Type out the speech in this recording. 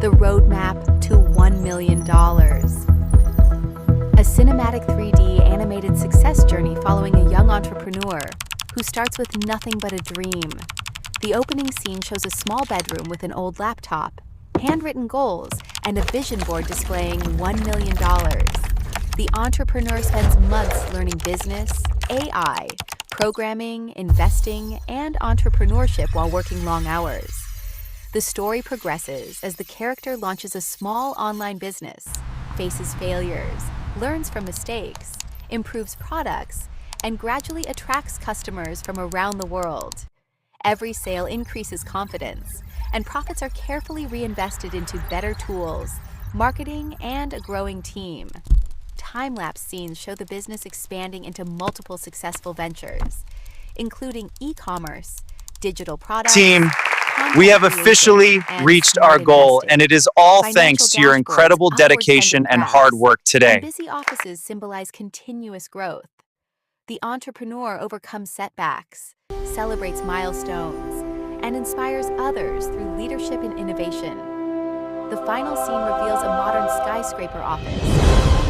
The roadmap to $1 million. A cinematic 3D animated success journey following a young entrepreneur who starts with nothing but a dream. The opening scene shows a small bedroom with an old laptop, handwritten goals, and a vision board displaying $1 million. The entrepreneur spends months learning business, AI, programming, investing, and entrepreneurship while working long hours. The story progresses as the character launches a small online business, faces failures, learns from mistakes, improves products, and gradually attracts customers from around the world. Every sale increases confidence, and profits are carefully reinvested into better tools, marketing, and a growing team. Time-lapse scenes show the business expanding into multiple successful ventures, including e-commerce, digital products, Team, content we have creation, officially and reached smart our goal, investing. and it is all Financial thanks to your dashboards, incredible upward dedication trending and hard graphs, work and today. busy offices symbolize continuous growth. The entrepreneur overcomes setbacks, celebrates milestones, and inspires others through leadership and innovation. The final scene reveals a modern skyscraper office,